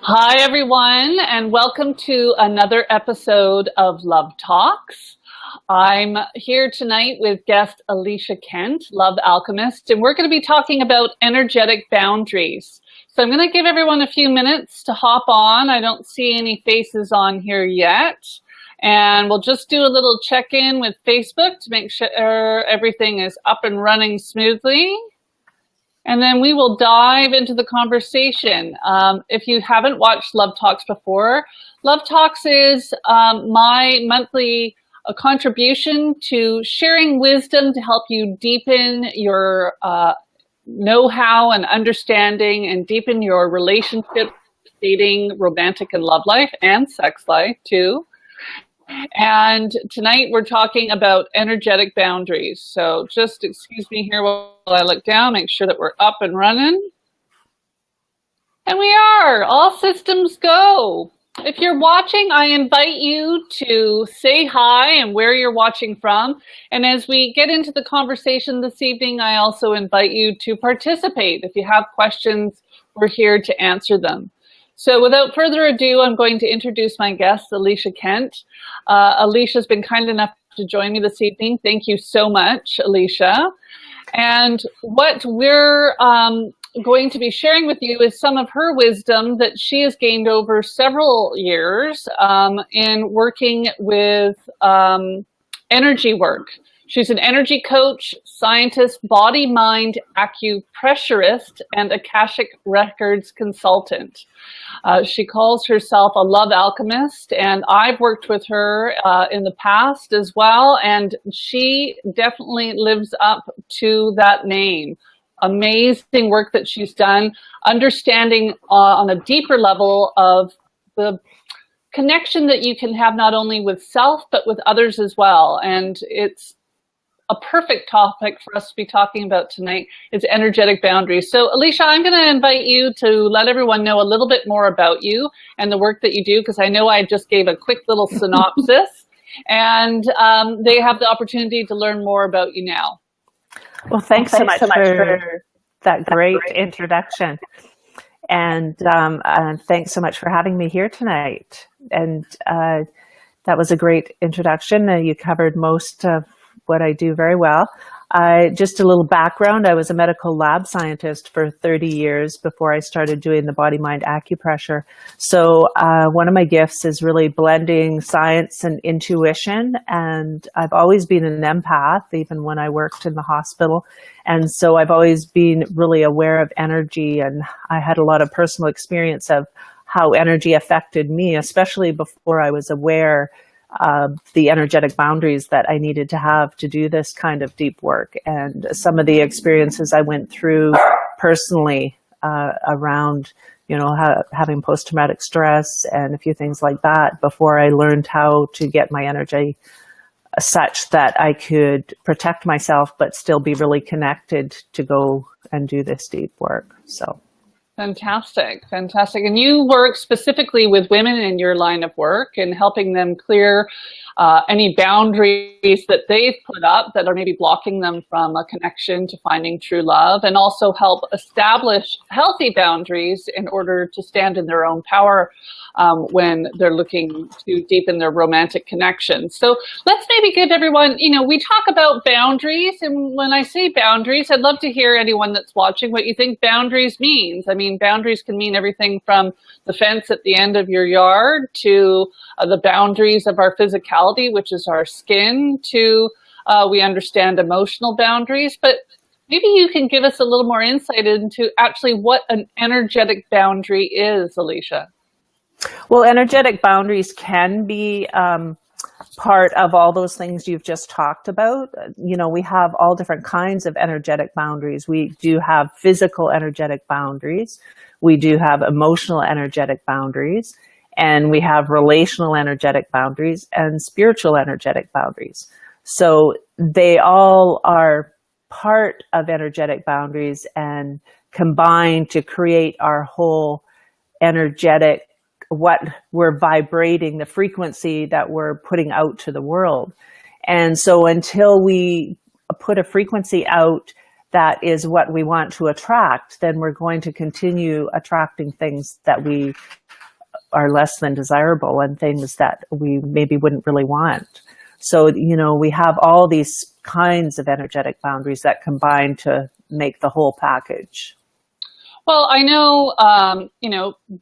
Hi, everyone, and welcome to another episode of Love Talks. I'm here tonight with guest Alicia Kent, Love Alchemist, and we're going to be talking about energetic boundaries. So I'm going to give everyone a few minutes to hop on. I don't see any faces on here yet. And we'll just do a little check-in with Facebook to make sure everything is up and running smoothly. And then we will dive into the conversation. If you haven't watched Love Talks before, Love Talks is my monthly contribution to sharing wisdom to help you deepen your know-how and understanding and deepen your relationship, dating, romantic and love life, and sex life too. And tonight we're talking about energetic boundaries. So just excuse me here while I look down, make sure that we're up and running. And we are, all systems go. If you're watching, I invite you to say hi and where you're watching from. And as we get into the conversation this evening, I also invite you to participate. If you have questions, we're here to answer them. So without further ado, I'm going to introduce my guest, Alicia Kent. Alicia's been kind enough to join me this evening. Thank you so much, Alicia. And what we're going to be sharing with you is some of her wisdom that she has gained over several years in working with energy work. She's an energy coach, scientist, body-mind acupressurist, and Akashic Records consultant. She calls herself a love alchemist, and I've worked with her in the past as well, and she definitely lives up to that name. Amazing work that she's done, understanding on a deeper level of the connection that you can have not only with self, but with others as well. And it's a perfect topic for us to be talking about tonight is energetic boundaries. So Alicia, I'm going to invite you to let everyone know a little bit more about you and the work that you do, because I know I just gave a quick little synopsis and they have the opportunity to learn more about you now. Well, thanks so much for that great introduction. And thanks so much for having me here tonight. And that was a great introduction. You covered most of what I do very well. Just a little background, I was a medical lab scientist for 30 years before I started doing the body-mind acupressure. So one of my gifts is really blending science and intuition. And I've always been an empath, even when I worked in the hospital. And so I've always been really aware of energy. And I had a lot of personal experience of how energy affected me, especially before I was aware the energetic boundaries that I needed to have to do this kind of deep work. And some of the experiences I went through personally around, having post-traumatic stress and a few things like that before I learned how to get my energy such that I could protect myself, but still be really connected to go and do this deep work. So. Fantastic, fantastic. And you work specifically with women in your line of work and helping them clear any boundaries that they've put up that are maybe blocking them from a connection to finding true love, and also help establish healthy boundaries in order to stand in their own power when they're looking to deepen their romantic connection. So let's maybe give everyone, we talk about boundaries, and when I say boundaries, I'd love to hear anyone that's watching what you think boundaries means. I mean, boundaries can mean everything from the fence at the end of your yard to the boundaries of our physicality, which is our skin, to we understand emotional boundaries. But maybe you can give us a little more insight into actually what an energetic boundary is, Alicia. Well, energetic boundaries can be part of all those things you've just talked about. We have all different kinds of energetic boundaries. We do have physical energetic boundaries. We do have emotional energetic boundaries. And we have relational energetic boundaries and spiritual energetic boundaries. So they all are part of energetic boundaries and combine to create our whole energetic, what we're vibrating, the frequency that we're putting out to the world. And so until we put a frequency out that is what we want to attract, then we're going to continue attracting things that we are less than desirable and things that we maybe wouldn't really want. So, we have all these kinds of energetic boundaries that combine to make the whole package. Well, I know,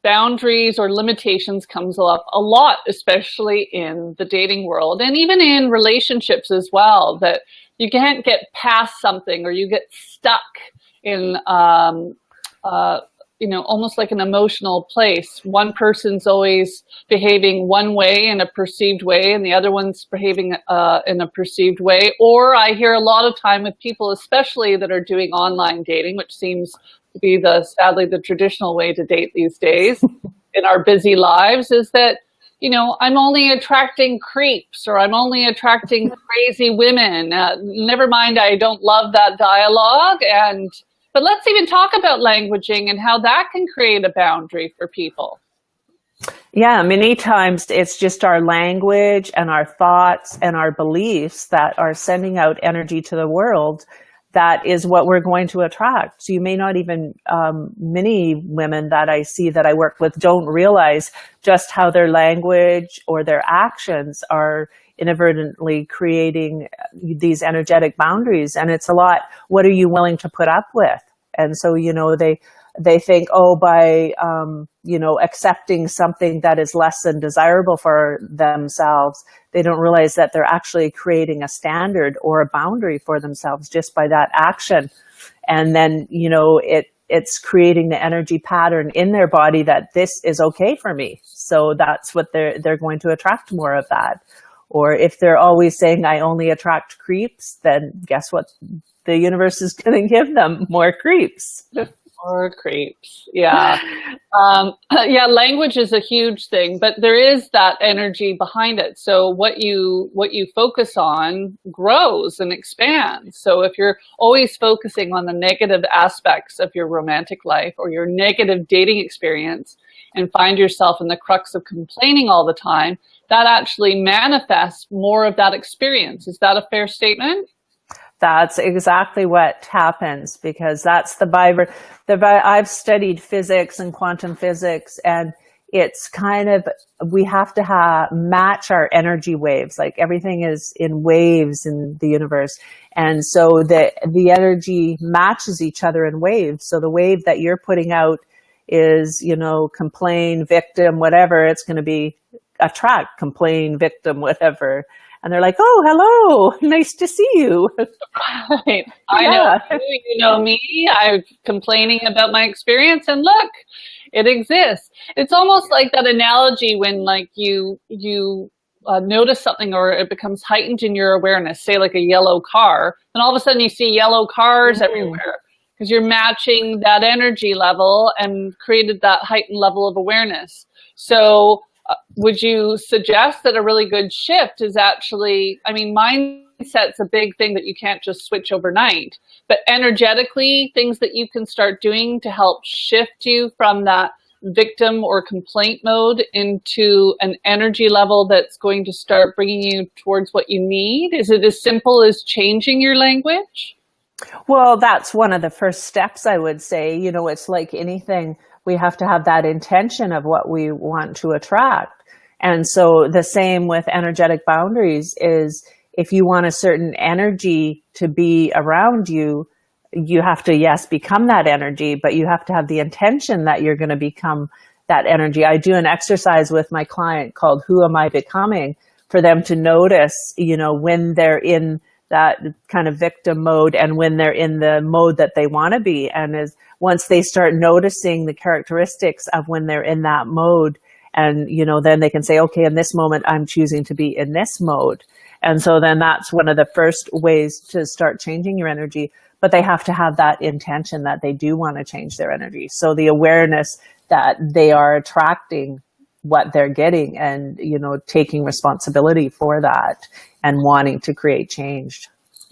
boundaries or limitations comes up a lot, especially in the dating world and even in relationships as well, that you can't get past something or you get stuck in, almost like an emotional place. One person's always behaving one way in a perceived way and the other one's behaving in a perceived way. Or I hear a lot of time with people, especially that are doing online dating, which seems to be sadly the traditional way to date these days in our busy lives, is that, I'm only attracting creeps or I'm only attracting crazy women. Never mind, I don't love that dialogue. But let's even talk about languaging and how that can create a boundary for people. Yeah, many times it's just our language and our thoughts and our beliefs that are sending out energy to the world. That is what we're going to attract. So you may not even, many women that I see that I work with don't realize just how their language or their actions are inadvertently creating these energetic boundaries. And it's a lot, what are you willing to put up with? And so, they think, by, accepting something that is less than desirable for themselves, they don't realize that they're actually creating a standard or a boundary for themselves just by that action. And then, it's creating the energy pattern in their body that this is okay for me. So that's what they're going to attract more of that. Or if they're always saying, I only attract creeps, then guess what? The universe is going to give them more creeps. More creeps. Yeah. Yeah, language is a huge thing, but there is that energy behind it. So what you focus on grows and expands. So if you're always focusing on the negative aspects of your romantic life or your negative dating experience and find yourself in the crux of complaining all the time, that actually manifests more of that experience. Is that a fair statement? That's exactly what happens, because that's I've studied physics and quantum physics, and it's kind of, we have to match our energy waves. Like everything is in waves in the universe. And so the energy matches each other in waves. So the wave that you're putting out is, complain, victim, whatever, it's going to be attract, complain, victim, whatever. And they're like, oh, hello, nice to see you. Right. I know you, you know me. I'm complaining about my experience, and look, it exists. It's almost like that analogy when, like, you notice something or it becomes heightened in your awareness, say like a yellow car, and all of a sudden you see yellow cars everywhere because you're matching that energy level and created that heightened level of awareness. So would you suggest that a really good shift is actually, mindset's a big thing that you can't just switch overnight, but energetically, things that you can start doing to help shift you from that victim or complaint mode into an energy level that's going to start bringing you towards what you need? Is it as simple as changing your language? Well, that's one of the first steps, I would say. It's like anything. We have to have that intention of what we want to attract. And so the same with energetic boundaries is, if you want a certain energy to be around you, you have to, yes, become that energy, but you have to have the intention that you're going to become that energy. I do an exercise with my client called Who Am I Becoming, for them to notice, when they're in that kind of victim mode and when they're in the mode that they want to be. And once they start noticing the characteristics of when they're in that mode, and, then they can say, okay, in this moment, I'm choosing to be in this mode. And so then that's one of the first ways to start changing your energy. But they have to have that intention that they do want to change their energy. So the awareness that they are attracting what they're getting and, taking responsibility for that and wanting to create change.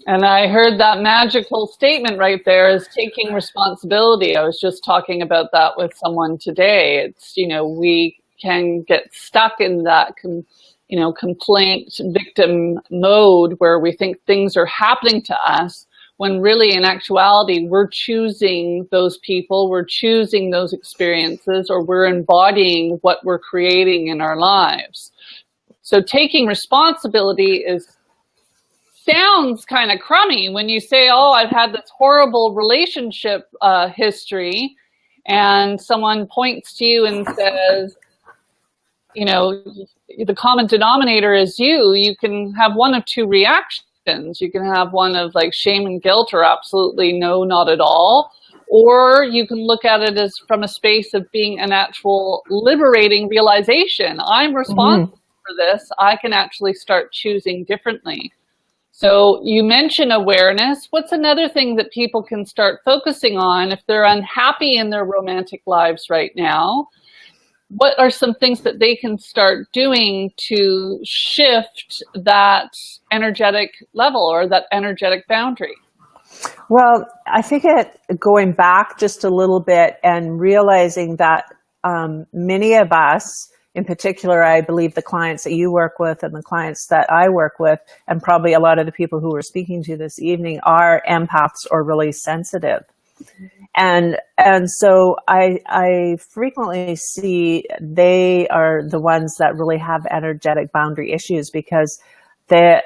And I heard that magical statement right there, is taking responsibility. I was just talking about that with someone today. It's, we can get stuck in that, complaint victim mode where we think things are happening to us when really in actuality we're choosing those people, we're choosing those experiences, or we're embodying what we're creating in our lives. So taking responsibility sounds kind of crummy when you say, oh, I've had this horrible relationship history, and someone points to you and says, you know, the common denominator is you can have one of two reactions. You can have one of like shame and guilt, or absolutely no, not at all. Or you can look at it as from a space of being an actual liberating realization. I'm responsible for this. I can actually start choosing differently. So you mentioned awareness. What's another thing that people can start focusing on if they're unhappy in their romantic lives right now? What are some things that they can start doing to shift that energetic level or that energetic boundary? Well, I think going back just a little bit and realizing that many of us, in particular, I believe the clients that you work with and the clients that I work with, and probably a lot of the people who we're speaking to this evening, are empaths or really sensitive. And so I frequently see they are the ones that really have energetic boundary issues, because the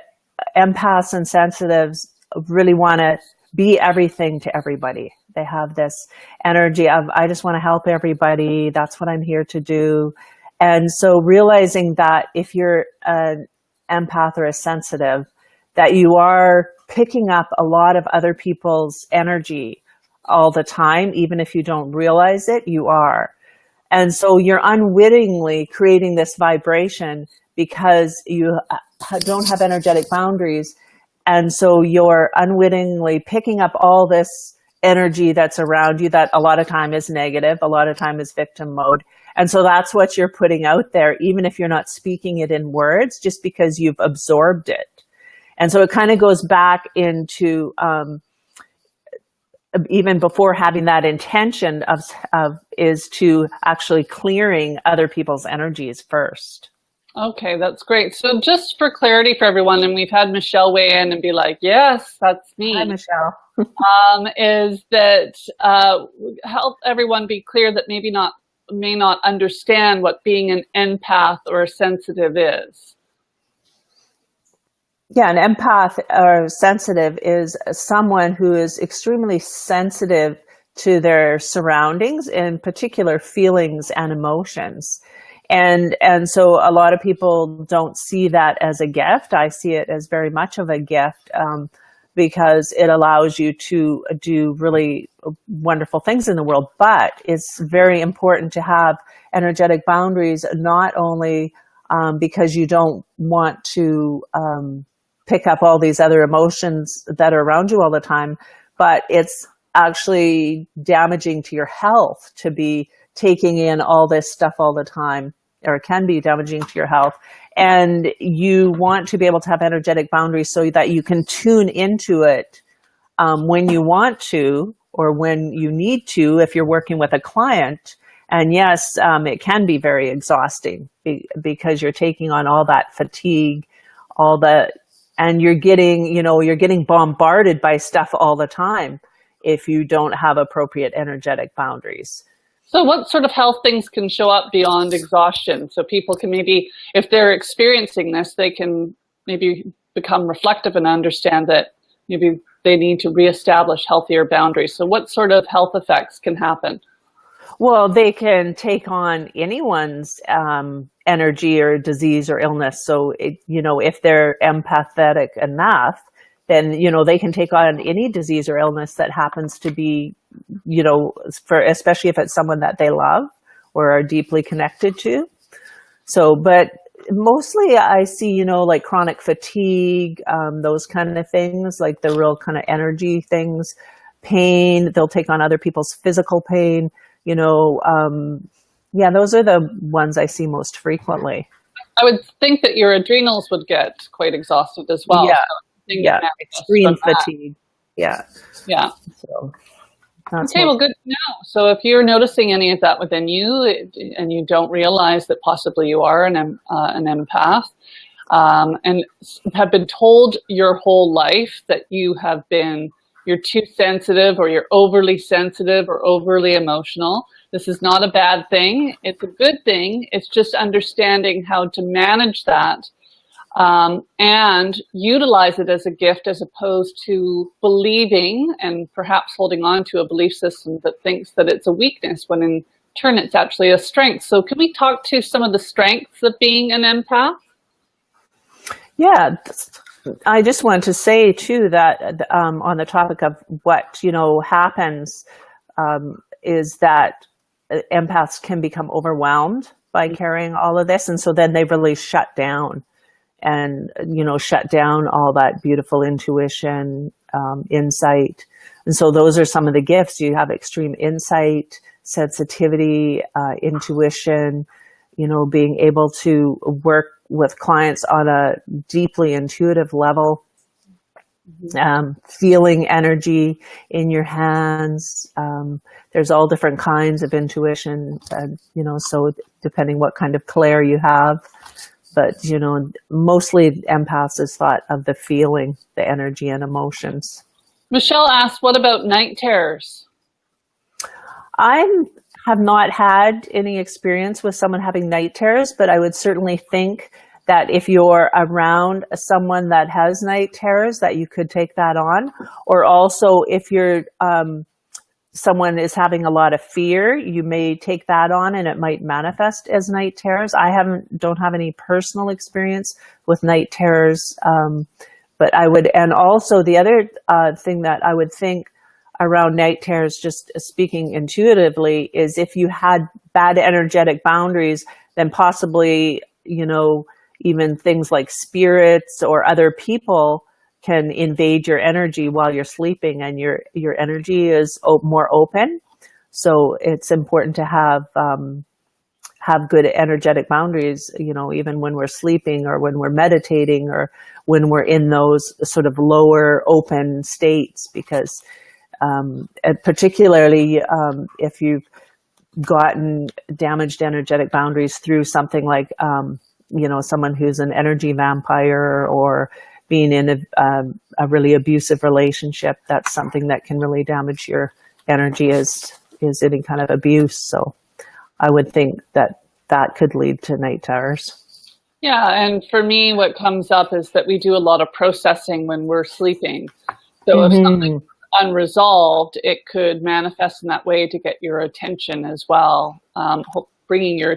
empaths and sensitives really want to be everything to everybody. They have this energy of, I just want to help everybody. That's what I'm here to do. And so realizing that if you're an empath or a sensitive, that you are picking up a lot of other people's energy all the time, even if you don't realize it, you are. And so you're unwittingly creating this vibration because you don't have energetic boundaries. And so you're unwittingly picking up all this energy that's around you that a lot of time is negative, a lot of time is victim mode. And so that's what you're putting out there, even if you're not speaking it in words, just because you've absorbed it. And so it kind of goes back into even before having that intention is to actually clearing other people's energies first. Okay, that's great. So just for clarity for everyone, and we've had Michelle weigh in and be like, yes, that's me. Hi, Michelle. Is that help everyone be clear that may not understand what being an empath or a sensitive is. Yeah, an empath or sensitive is someone who is extremely sensitive to their surroundings, in particular feelings and emotions. And so a lot of people don't see that as a gift. I see it as very much of a gift, because it allows you to do really wonderful things in the world. But it's very important to have energetic boundaries, not only because you don't want to pick up all these other emotions that are around you all the time, but it's actually damaging to your health to be taking in all this stuff all the time, or it can be damaging to your health. And you want to be able to have energetic boundaries so that you can tune into it when you want to, or when you need to, if you're working with a client. And yes, it can be very exhausting because you're taking on all that fatigue, and you're getting bombarded by stuff all the time if you don't have appropriate energetic boundaries. So what sort of health things can show up beyond exhaustion? So people can maybe, if they're experiencing this, they can maybe become reflective and understand that maybe they need to reestablish healthier boundaries. So what sort of health effects can happen? Well, they can take on anyone's energy or disease or illness. So, if they're empathetic enough, then, they can take on any disease or illness that happens to be, especially if it's someone that they love or are deeply connected to. So, but mostly I see, like chronic fatigue, those kind of things, like the real kind of energy things, pain, they'll take on other people's physical pain, those are the ones I see most frequently. I would think that your adrenals would get quite exhausted as well. Yeah, extreme fatigue. Yeah. So, okay, well, good to know. So if you're noticing any of that within you, and you don't realize that possibly you are an empath, and have been told your whole life that you have been you're too sensitive, or you're overly sensitive or overly emotional. This is not a bad thing. It's a good thing. It's just understanding how to manage that and utilize it as a gift, as opposed to believing and perhaps holding on to a belief system that thinks that it's a weakness, when in turn it's actually a strength. So can we talk to some of the strengths of being an empath? Yeah, I just wanted to say too that on the topic of what happens is that empaths can become overwhelmed by carrying all of this, and so then they really shut down, and shut down all that beautiful intuition, insight. And so those are some of the gifts. You have extreme insight, sensitivity, intuition, being able to work with clients on a deeply intuitive level, feeling energy in your hands. There's all different kinds of intuition, so depending what kind of clair you have. But, mostly empaths is thought of the feeling, the energy and emotions. Michelle asked, what about night terrors? I have not had any experience with someone having night terrors, but I would certainly think that if you're around someone that has night terrors, that you could take that on. Or also if you're someone is having a lot of fear, you may take that on and it might manifest as night terrors. I don't have any personal experience with night terrors, but I would, and also the other thing that I would think around night terrors, just speaking intuitively, is if you had bad energetic boundaries, then possibly, even things like spirits or other people can invade your energy while you're sleeping, and your energy is more open. So it's important to have good energetic boundaries, even when we're sleeping or when we're meditating or when we're in those sort of lower open states, because particularly if you've gotten damaged energetic boundaries through something like, someone who's an energy vampire, or being in a really abusive relationship, that's something that can really damage your energy, is any kind of abuse. So I would think that could lead to night terrors. Yeah, and for me, what comes up is that we do a lot of processing when we're sleeping. So if something's unresolved, it could manifest in that way to get your attention as well. Bringing your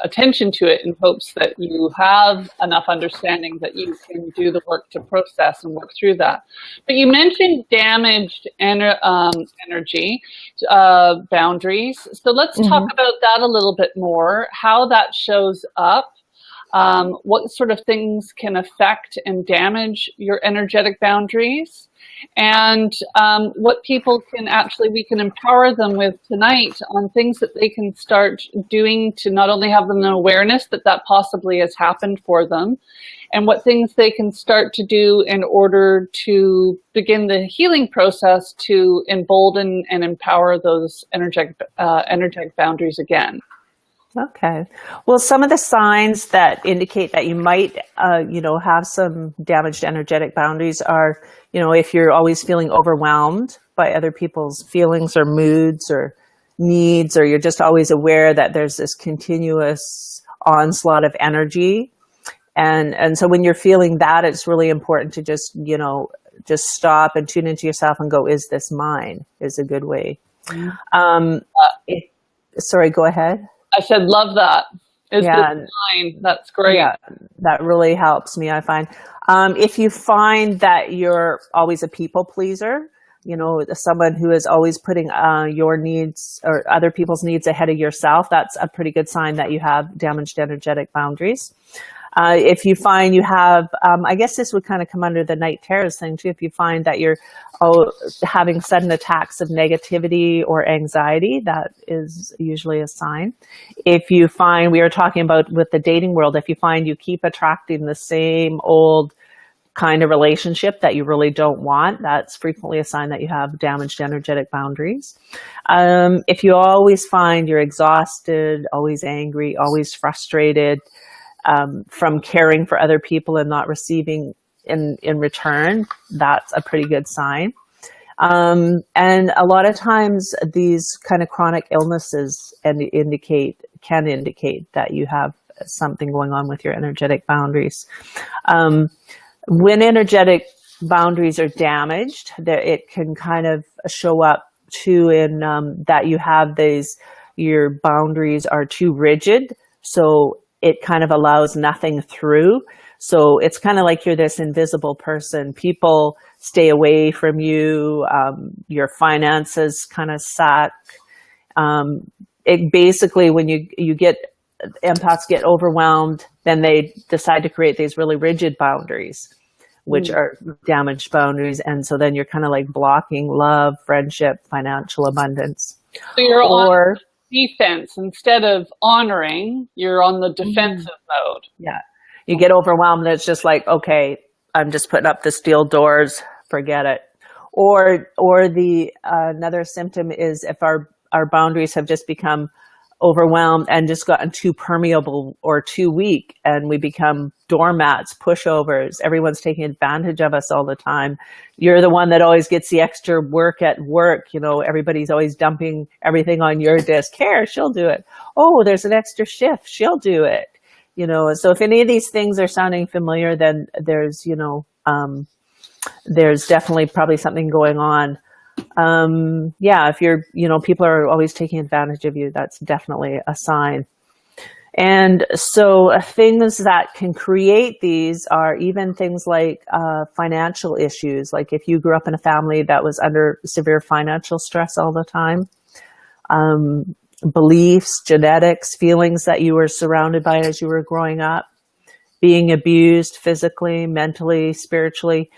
attention to it in hopes that you have enough understanding that you can do the work to process and work through that. But you mentioned damaged energy boundaries. So let's talk about that a little bit more, how that shows up. What sort of things can affect and damage your energetic boundaries, and what people can we can empower them with tonight on things that they can start doing to not only have them an awareness that possibly has happened for them, and what things they can start to do in order to begin the healing process to embolden and empower those energetic boundaries again. Okay. Well, some of the signs that indicate that you might, have some damaged energetic boundaries are, if you're always feeling overwhelmed by other people's feelings or moods or needs, or you're just always aware that there's this continuous onslaught of energy. And so when you're feeling that, it's really important to just stop and tune into yourself and go, is this mine? Is a good way. Sorry, go ahead. I said, love that. Is this mine? That's great. Yeah, that really helps me, I find. If you find that you're always a people pleaser, someone who is always putting your needs or other people's needs ahead of yourself, that's a pretty good sign that you have damaged energetic boundaries. If you find you have, I guess this would kind of come under the night terrors thing too. If you find that you're having sudden attacks of negativity or anxiety, that is usually a sign. If you find, we were talking about with the dating world, if you find you keep attracting the same old kind of relationship that you really don't want, that's frequently a sign that you have damaged energetic boundaries. If you always find you're exhausted, always angry, always frustrated, from caring for other people and not receiving in return, that's a pretty good sign. And a lot of times these kind of chronic illnesses can indicate that you have something going on with your energetic boundaries. When energetic boundaries are damaged, it can kind of show up too in that you have your boundaries are too rigid, so it kind of allows nothing through. So it's kind of like you're this invisible person. People stay away from you. Your finances kind of suck. It basically, when you get empaths get overwhelmed, then they decide to create these really rigid boundaries, which are damaged boundaries. And so then you're kind of like blocking love, friendship, financial abundance. So you're on defense instead of honoring, you're on the defensive mode. Yeah. You get overwhelmed. It's just like, okay, I'm just putting up the steel doors, forget it. Or another symptom is if our boundaries have just become overwhelmed and just gotten too permeable or too weak, and we become doormats, pushovers. Everyone's taking advantage of us all the time. You're the one that always gets the extra work at work. Everybody's always dumping everything on your desk. Here, she'll do it. Oh, there's an extra shift. She'll do it. So if any of these things are sounding familiar, then there's definitely probably something going on. If people are always taking advantage of you, that's definitely a sign. And so things that can create these are even things like financial issues. Like if you grew up in a family that was under severe financial stress all the time, beliefs, genetics, feelings that you were surrounded by as you were growing up, being abused physically, mentally, spiritually,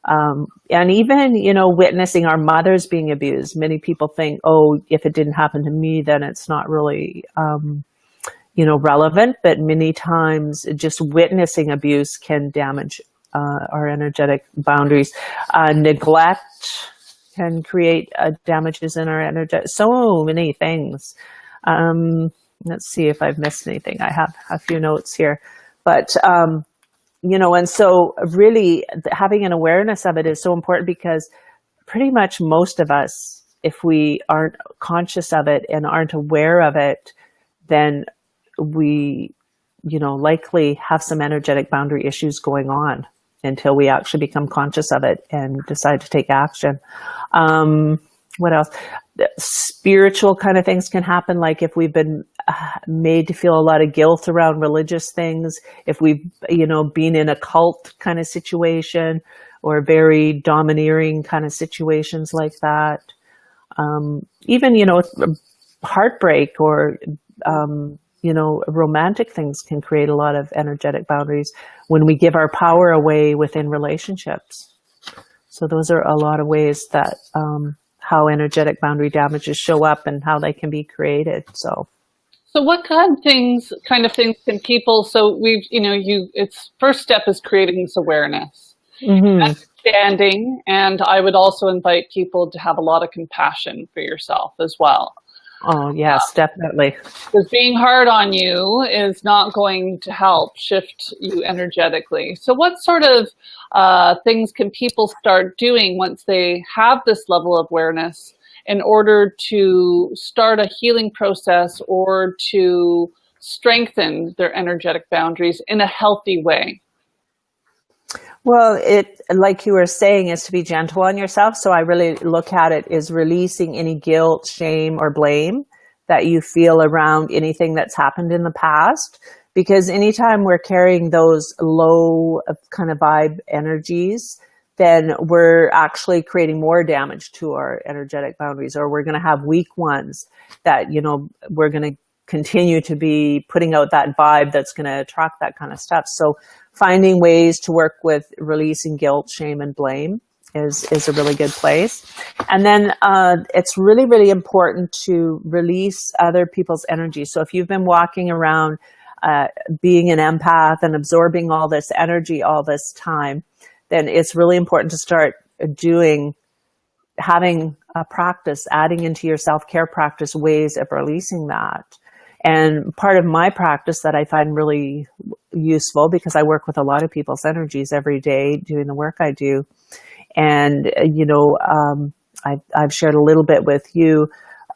and even, witnessing our mothers being abused. Many people think, oh, if it didn't happen to me, then it's not really, relevant. But many times just witnessing abuse can damage our energetic boundaries. Neglect can create damages in our energy. So many things. Let's see if I've missed anything. I have a few notes here, but, and so really having an awareness of it is so important, because pretty much most of us, if we aren't conscious of it and aren't aware of it, then we, likely have some energetic boundary issues going on until we actually become conscious of it and decide to take action. What else? Spiritual kind of things can happen, like if we've been made to feel a lot of guilt around religious things, if we've been in a cult kind of situation or very domineering kind of situations like that. Even heartbreak or romantic things can create a lot of energetic boundaries when we give our power away within relationships. So those are a lot of ways that how energetic boundary damages show up and how they can be created. So what kind of things can people, so its first step is creating this awareness, understanding, and I would also invite people to have a lot of compassion for yourself as well. Oh, yes, definitely. Because being hard on you is not going to help shift you energetically. So what sort of things can people start doing once they have this level of awareness in order to start a healing process or to strengthen their energetic boundaries in a healthy way? Well, like you were saying, is to be gentle on yourself. So I really look at it as releasing any guilt, shame, or blame that you feel around anything that's happened in the past. Because anytime we're carrying those low kind of vibe energies, then we're actually creating more damage to our energetic boundaries, or we're going to have weak ones that, we're going to continue to be putting out that vibe that's going to attract that kind of stuff. So finding ways to work with releasing guilt, shame, and blame is a really good place. And then it's really, really important to release other people's energy. So if you've been walking around being an empath and absorbing all this energy all this time, then it's really important to start having a practice, adding into your self-care practice ways of releasing that. And part of my practice that I find really useful, because I work with a lot of people's energies every day doing the work I do. And, I've shared a little bit with you.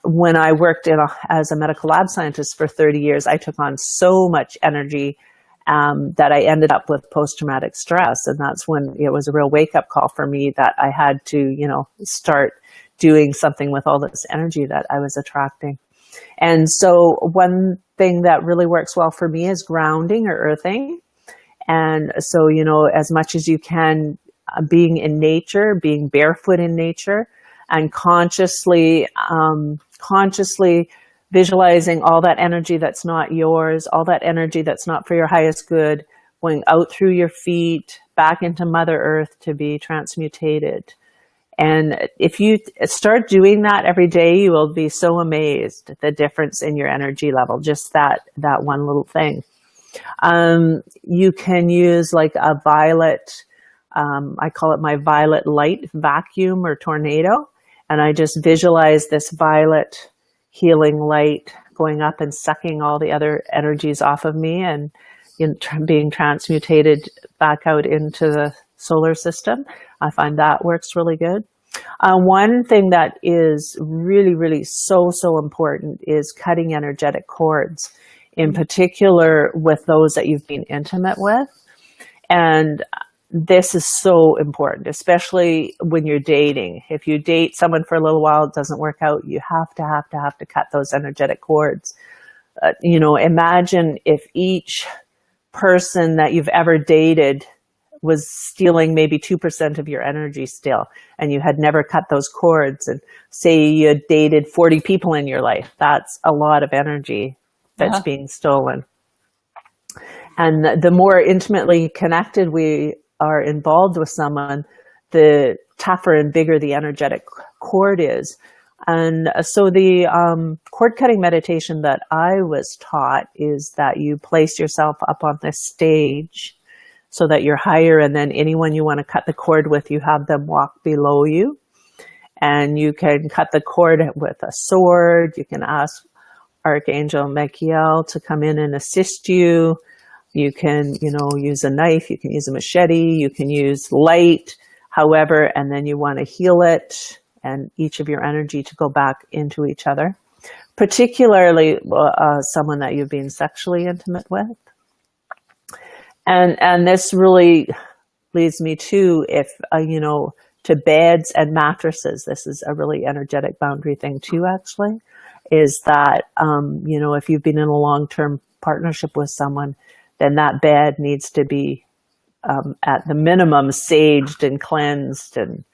When I worked as a medical lab scientist for 30 years, I took on so much energy that I ended up with post-traumatic stress. And that's when it was a real wake-up call for me that I had to, start doing something with all this energy that I was attracting. And so one thing that really works well for me is grounding or earthing. And so, as much as you can, being in nature, being barefoot in nature, and consciously visualizing all that energy that's not yours, all that energy that's not for your highest good, going out through your feet, back into Mother Earth to be transmutated. And if you start doing that every day, you will be so amazed at the difference in your energy level, just that one little thing. You can use like a violet, I call it my violet light vacuum or tornado. And I just visualize this violet healing light going up and sucking all the other energies off of me and being transmutated back out into the solar system. I find that works really good. One thing that is really, really so important is cutting energetic cords, in particular with those that you've been intimate with. And this is so important, especially when you're dating. If you date someone for a little while, it doesn't work out, you have to cut those energetic cords. Imagine if each person that you've ever dated was stealing maybe 2% of your energy still, and you had never cut those cords, and say you had dated 40 people in your life. That's a lot of energy that's being stolen. And the more intimately connected we are involved with someone, the tougher and bigger the energetic cord is. And so the cord cutting meditation that I was taught is that you place yourself up on this stage so that you're higher, and then anyone you want to cut the cord with, you have them walk below you. And you can cut the cord with a sword. You can ask Archangel Michael to come in and assist you. You can, use a knife, you can use a machete, you can use light, however, and then you want to heal it and each of your energy to go back into each other, particularly someone that you've been sexually intimate with. And this really leads me to, to beds and mattresses. This is a really energetic boundary thing too, actually, is that, if you've been in a long-term partnership with someone, then that bed needs to be, at the minimum, saged and cleansed, and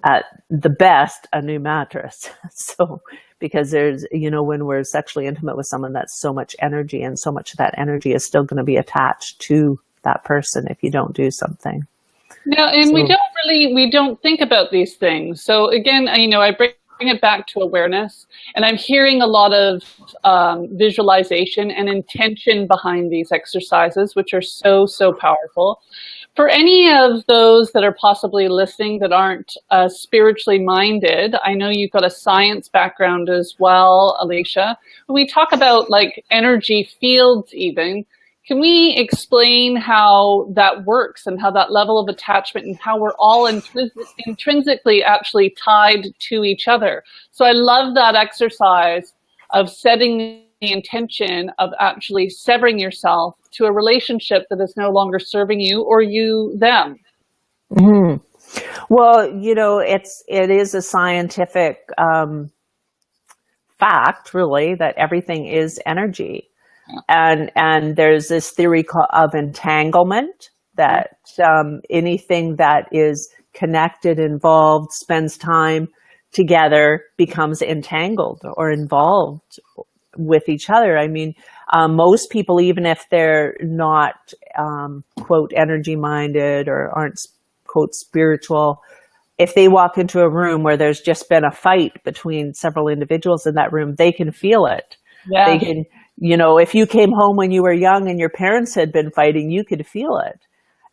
at the best, a new mattress. So, because there's, when we're sexually intimate with someone, that's so much energy, and so much of that energy is still going to be attached to that person if you don't do something. Now, and we don't think about these things. So again, I bring it back to awareness, and I'm hearing a lot of visualization and intention behind these exercises, which are so powerful. For any of those that are possibly listening that aren't spiritually minded, I know you've got a science background as well, Alicia. When we talk about like energy fields even, can we explain how that works and how that level of attachment and how we're all intrinsically actually tied to each other? So I love that exercise of setting the intention of actually severing yourself to a relationship that is no longer serving you or you them. Mm-hmm. Well, it is a scientific fact, really, that everything is energy. And there's this theory of entanglement, that anything that is connected, involved, spends time together, becomes entangled or involved with each other. I mean, most people, even if they're not, quote, energy minded or aren't, quote, spiritual, if they walk into a room where there's just been a fight between several individuals in that room, they can feel it. Yeah. They can, if you came home when you were young and your parents had been fighting, you could feel it.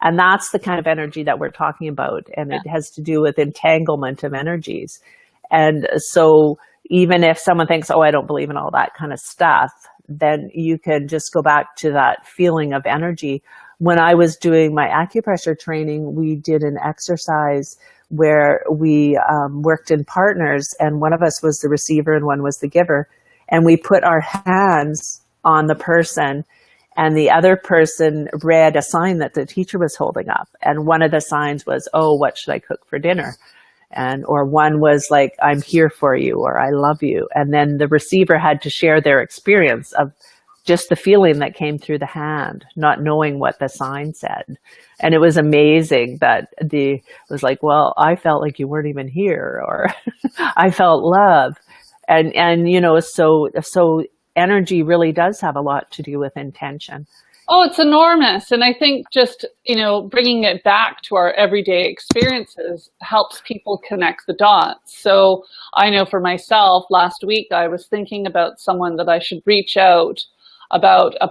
And that's the kind of energy that we're talking about. And it has to do with entanglement of energies. And so even if someone thinks, oh, I don't believe in all that kind of stuff, then you can just go back to that feeling of energy. When I was doing my acupressure training, we did an exercise where we worked in partners, and one of us was the receiver and one was the giver. And we put our hands on the person, and the other person read a sign that the teacher was holding up. And one of the signs was, oh, what should I cook for dinner? Or one was like, I'm here for you, or I love you. And then the receiver had to share their experience of just the feeling that came through the hand, not knowing what the sign said. And it was amazing that it was like, well, I felt like you weren't even here, or I felt love. And you know, so energy really does have a lot to do with intention. Oh, it's enormous. And I think just, you know, bringing it back to our everyday experiences helps people connect the dots. So I know for myself, last week, I was thinking about someone that I should reach out about a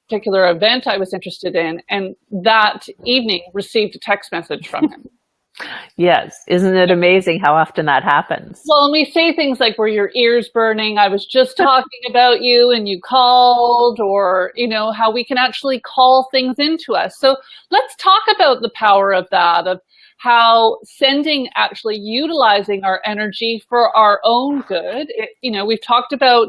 particular event I was interested in. And that evening received a text message from him. Yes. Isn't it amazing how often that happens? Well, and we say things like, were your ears burning? I was just talking about you and you called, or, you know, how we can actually call things into us. So let's talk about the power of that, of how sending, actually utilizing our energy for our own good. You know, we've talked about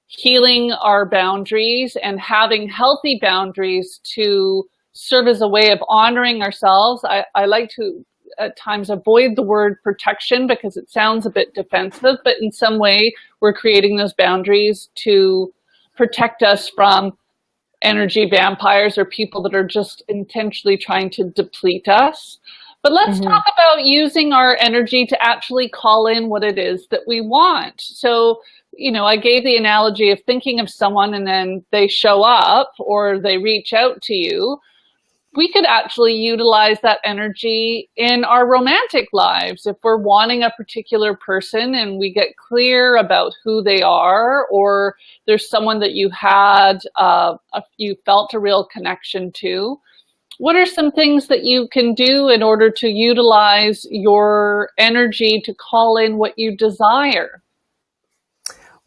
healing our boundaries and having healthy boundaries to serve as a way of honoring ourselves. I like to at times avoid the word protection because it sounds a bit defensive, but in some way we're creating those boundaries to protect us from energy vampires or people that are just intentionally trying to deplete us. But let's talk about using our energy to actually call in what it is that we want. So, you know, I gave the analogy of thinking of someone and then they show up or they reach out to you. We could actually utilize that energy in our romantic lives. If we're wanting a particular person and we get clear about who they are, or there's someone that you had, you felt a real connection to, what are some things that you can do in order to utilize your energy to call in what you desire?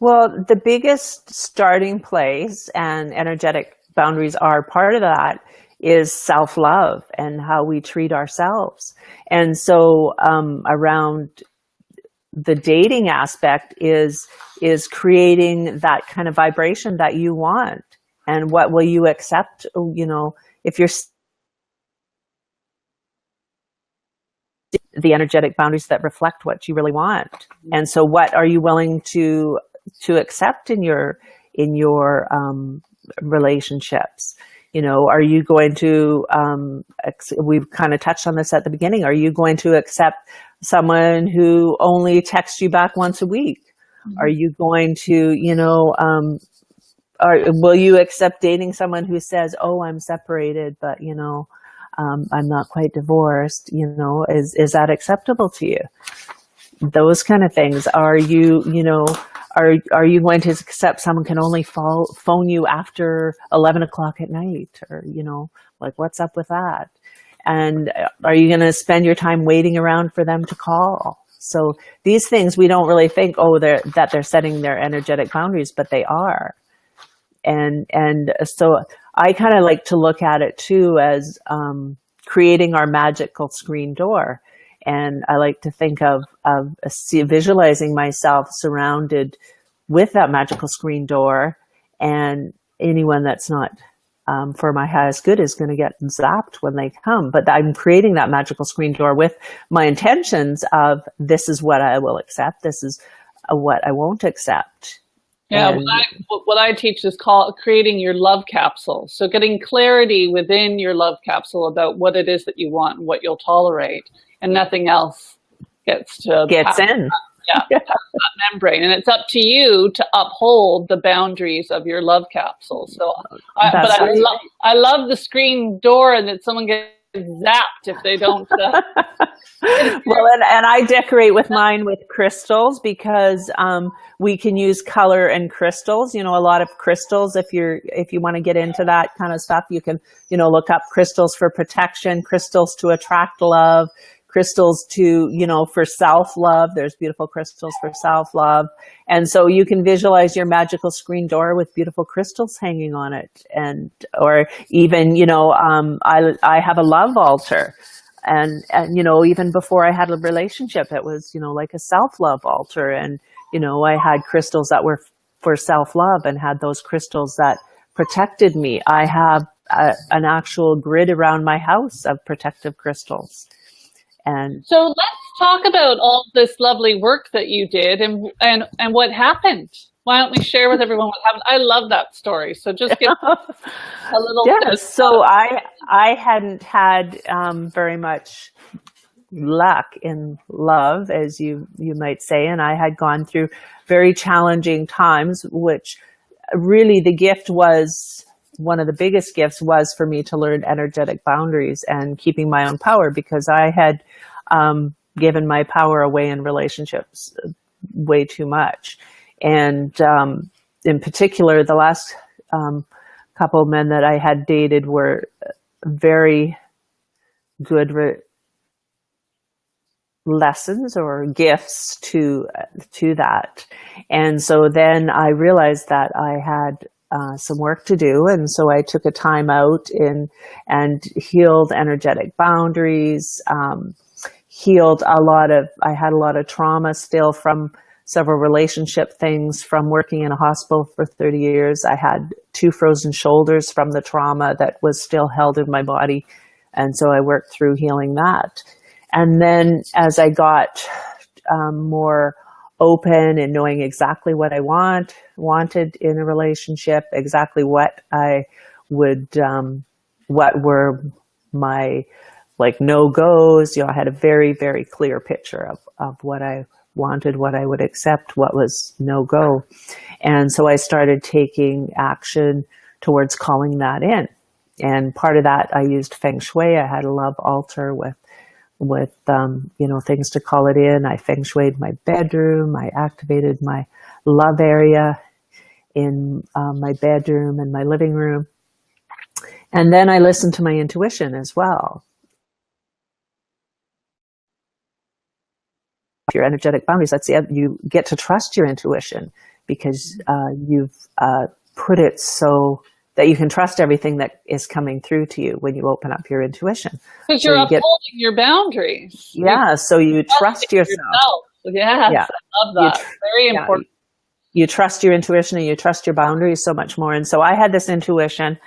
Well, the biggest starting place, and energetic boundaries are part of that, is self-love and how we treat ourselves. And so around the dating aspect is creating that kind of vibration that you want. And what will you accept, you know, if you're the energetic boundaries that reflect what you really want. And so what are you willing to accept in your relationships? You know, are you going to, we've kind of touched on this at the beginning, are you going to accept someone who only texts you back once a week? Are you going to, you know, will you accept dating someone who says, oh, I'm separated, but, you know, I'm not quite divorced, you know, is that acceptable to you? Those kind of things. Are you, you know, are you going to accept someone can only phone you after 11 o'clock at night, or, you know, like, what's up with that? And are you going to spend your time waiting around for them to call? So these things we don't really think, oh, that they're setting their energetic boundaries, but they are. And so I kind of like to look at it too as creating our magical screen door. And I like to think of visualizing myself surrounded with that magical screen door, and anyone that's not for my highest good is going to get zapped when they come. But I'm creating that magical screen door with my intentions of, this is what I will accept, this is what I won't accept. Yeah, what I teach is called creating your love capsule. So getting clarity within your love capsule about what it is that you want and what you'll tolerate, and nothing else gets in. Past that membrane. And it's up to you to uphold the boundaries of your love capsule. So, I love the screen door, and that someone gets zapped if they don't. Well, and I decorate with mine with crystals, because we can use color and crystals. You know, a lot of crystals. If you want to get into that kind of stuff, you can, you know, look up crystals for protection, crystals to attract love, crystals to, you know, for self-love. There's beautiful crystals for self-love. And so you can visualize your magical screen door with beautiful crystals hanging on it. And, or even, you know, I have a love altar. and you know, even before I had a relationship, it was, you know, like a self-love altar. And you know, I had crystals that were for self-love, and had those crystals that protected me. I have an actual grid around my house of protective crystals. And so let's talk about all this lovely work that you did, and what happened. Why don't we share with everyone what happened? I love that story. So just give a little. Yes. So I hadn't had very much luck in love, as you might say, and I had gone through very challenging times, which really the gift was, one of the biggest gifts was for me to learn energetic boundaries and keeping my own power, because I had given my power away in relationships way too much. And in particular, the last couple of men that I had dated were very good lessons or gifts to that. And so then I realized that I had some work to do, and so I took a time out and healed energetic boundaries, healed I had a lot of trauma still from several relationship things from working in a hospital for 30 years. I had 2 frozen shoulders from the trauma that was still held in my body, and so I worked through healing that. And then as I got more open and knowing exactly what I wanted in a relationship, exactly what I would, what were my like no-goes, you know, I had a very, very clear picture of what I wanted, what I would accept, what was no-go. And so I started taking action towards calling that in. And part of that, I used Feng Shui. I had a love altar with you know, things to call it in. I Feng Shuied my bedroom. I activated my love area in my bedroom and my living room. And then I listened to my intuition as well. Your energetic boundaries, that's it. You get to trust your intuition because you've put it so that you can trust everything that is coming through to you when you open up your intuition. Because you're upholding your boundaries. Yeah, so you trust yourself. Yes, yeah. I love that. Very important. You trust your intuition and you trust your boundaries so much more. And so I had this intuition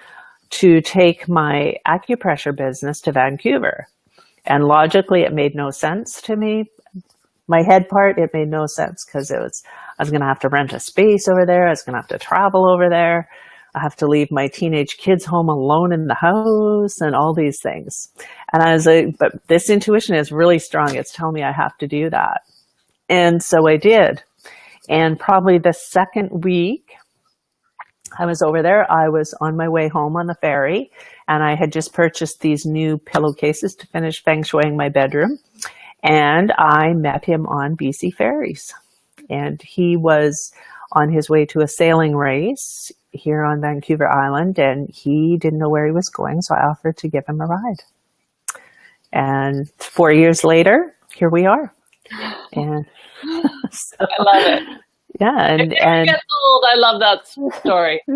to take my acupressure business to Vancouver. And logically, it made no sense to me. My head part, it made no sense because I was going to have to rent a space over there. I was going to have to travel over there. I have to leave my teenage kids home alone in the house and all these things. And I was like, but this intuition is really strong. It's telling me I have to do that. And so I did. And probably the second week I was over there, I was on my way home on the ferry, and I had just purchased these new pillowcases to finish Feng Shuiing my bedroom. And I met him on BC ferries. And he was on his way to a sailing race here on Vancouver Island, and he didn't know where he was going, so I offered to give him a ride. And 4 years later, here we are. And so, I love it. Yeah, and gets old. I love that story. I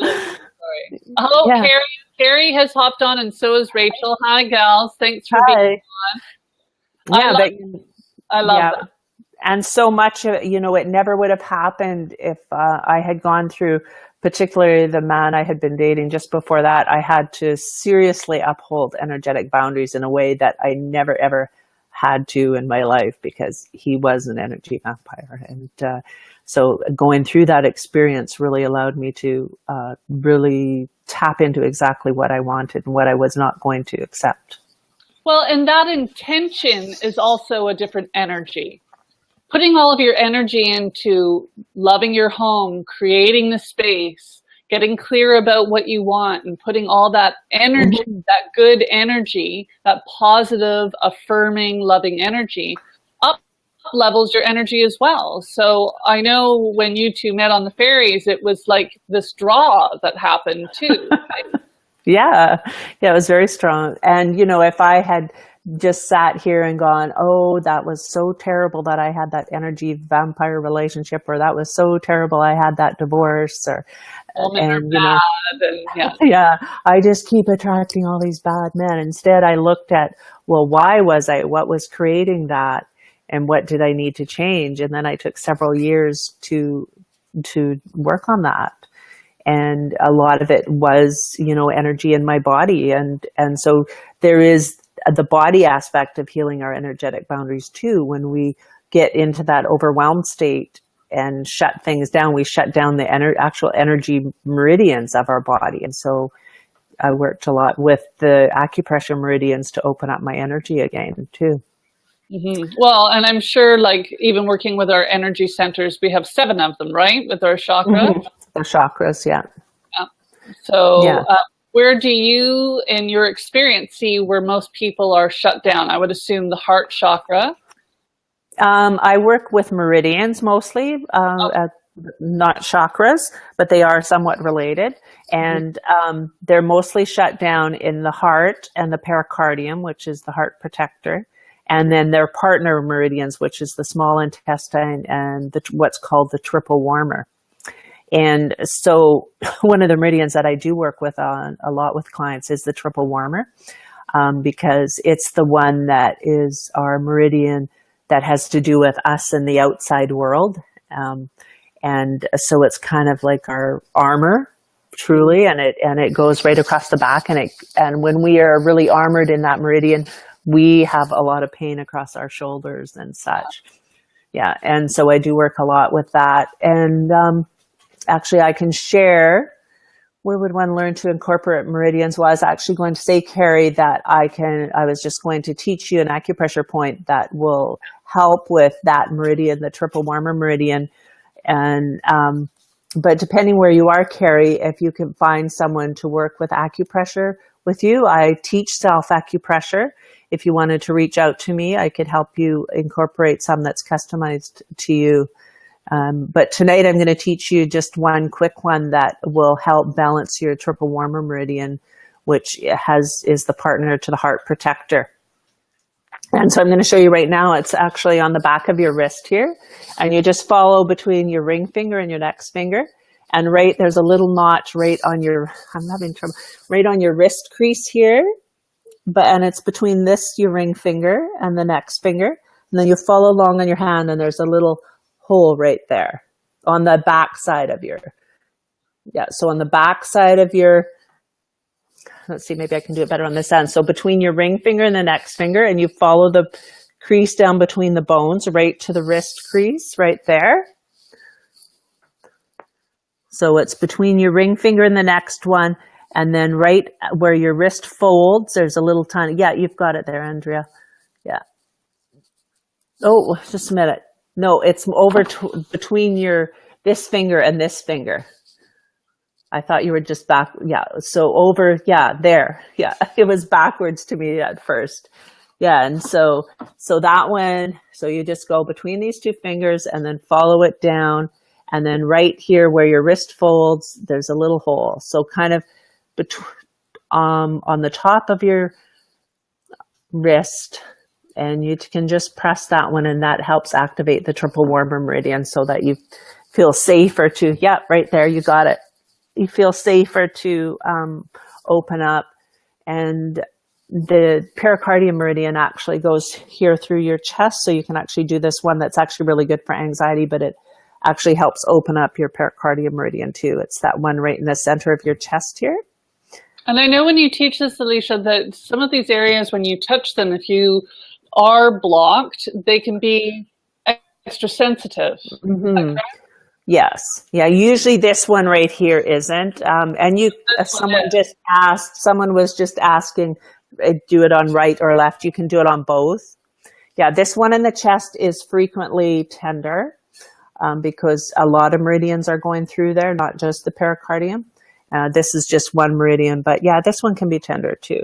love that story. Oh, yeah. Carrie has hopped on, and so is Rachel. Hi, gals. Thanks for being on. Yeah, I love that. And so much, you know, it never would have happened if I had gone through, particularly the man I had been dating just before that. I had to seriously uphold energetic boundaries in a way that I never, ever had to in my life because he was an energy vampire. And so going through that experience really allowed me to really tap into exactly what I wanted and what I was not going to accept. Well, and that intention is also a different energy. Putting all of your energy into loving your home, creating the space, getting clear about what you want, and putting all that energy, that good energy, that positive, affirming, loving energy, up levels your energy as well. So I know when you two met on the ferries, it was like this draw that happened too. Right? Yeah, it was very strong. And, you know, if I had just sat here and gone, oh, that was so terrible that I had that energy vampire relationship, or that was so terrible I had that divorce, or and you know, yeah, I just keep attracting all these bad men. Instead, I looked at, well, why was what was creating that, and what did I need to change? And then I took several years to work on that. And a lot of it was, you know, energy in my body. And so there is the body aspect of healing our energetic boundaries too. When we get into that overwhelmed state and shut things down, we shut down the actual energy meridians of our body. And so I worked a lot with the acupressure meridians to open up my energy again too. Mm-hmm. Well, and I'm sure, like, even working with our energy centers, we have 7 of them, right? With our chakras. Mm-hmm. The chakras, yeah. So yeah. Where do you, in your experience, see where most people are shut down? I would assume the heart chakra. I work with meridians mostly, not chakras, but they are somewhat related. And they're mostly shut down in the heart and the pericardium, which is the heart protector. And then their partner meridians, which is the small intestine and what's called the triple warmer. And so one of the meridians that I do work with on a lot with clients is the triple warmer, because it's the one that is our meridian that has to do with us and the outside world. And so it's kind of like our armor, truly, and it goes right across the back. And when we are really armored in that meridian, we have a lot of pain across our shoulders and such. Yeah. And so I do work a lot with that. And, actually, I can share where would one learn to incorporate meridians. Well, I was actually going to say, Carrie, that I was just going to teach you an acupressure point that will help with that meridian, the triple warmer meridian. And, but depending where you are, Carrie, if you can find someone to work with acupressure with you, I teach self acupressure. If you wanted to reach out to me, I could help you incorporate some that's customized to you. But tonight I'm going to teach you just one quick one that will help balance your triple warmer meridian, which is the partner to the heart protector. And so I'm going to show you right now. It's actually on the back of your wrist here, and you just follow between your ring finger and your next finger. And there's a little notch right on I'm having trouble, right on your wrist crease here. And it's between your ring finger and the next finger. And then you follow along on your hand, and there's a little hole right there on the back side of so on the back side of let's see, maybe I can do it better on this end. So between your ring finger and the next finger, and you follow the crease down between the bones right to the wrist crease right there. So it's between your ring finger and the next one, and then right where your wrist folds, there's a little tiny, you've got it there, Andrea. Yeah. Oh, just a minute. No, it's over between this finger and this finger. I thought you were just back. Yeah. So over, there. Yeah. It was backwards to me at first. Yeah. And so that one, so you just go between these 2 fingers and then follow it down. And then right here where your wrist folds, there's a little hole. So kind of on the top of your wrist, and you can just press that one, and that helps activate the triple warmer meridian so that you feel safer right there, you got it. You feel safer to open up. And the pericardium meridian actually goes here through your chest. So you can actually do this one that's actually really good for anxiety, but it actually helps open up your pericardium meridian too. It's that one right in the center of your chest here. And I know when you teach this, Alicia, that some of these areas, when you touch them, if you are blocked, they can be extra sensitive. Mm-hmm. Yes. Yeah. Usually this one right here isn't. And someone was just asking, do it on right or left. You can do it on both. Yeah. This one in the chest is frequently tender, because a lot of meridians are going through there, not just the pericardium. This is just one meridian, but this one can be tender too.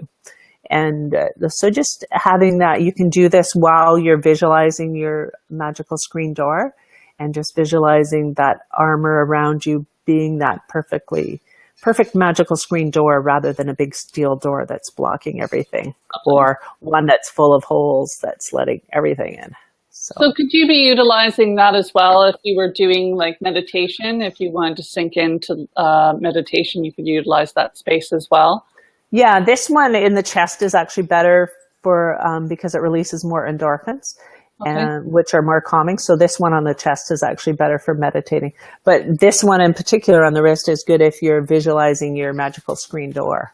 And so just having that, you can do this while you're visualizing your magical screen door, and just visualizing that armor around you being that perfectly perfect magical screen door rather than a big steel door that's blocking everything, or one that's full of holes that's letting everything in. So could you be utilizing that as well if you were doing like meditation? If you wanted to sink into meditation, you could utilize that space as well? Yeah, this one in the chest is actually better for because it releases more endorphins, and which are more calming. So this one on the chest is actually better for meditating. But this one in particular on the wrist is good if you're visualizing your magical screen door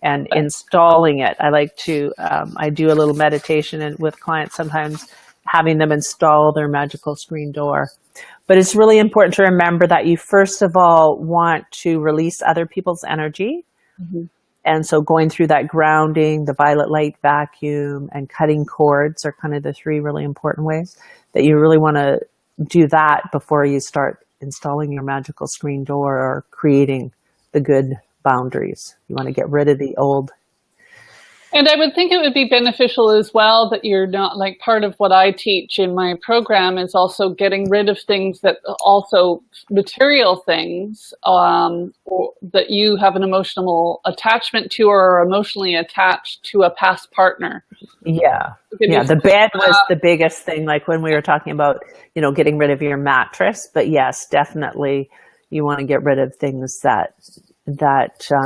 and installing it. I like to, I do a little meditation with clients sometimes, having them install their magical screen door. But it's really important to remember that you first of all want to release other people's energy. Mm-hmm. And so going through that grounding, the violet light vacuum, and cutting cords are kind of the three really important ways that you really want to do that before you start installing your magical screen door or creating the good boundaries. You want to get rid of the old. And I would think it would be beneficial as well that you're not, like, part of what I teach in my program is also getting rid of things that also material things or that you have an emotional attachment to or are emotionally attached to a past partner. Yeah. Yeah. The bed was the biggest thing, like when we were talking about, you know, getting rid of your mattress. But yes, definitely you want to get rid of things that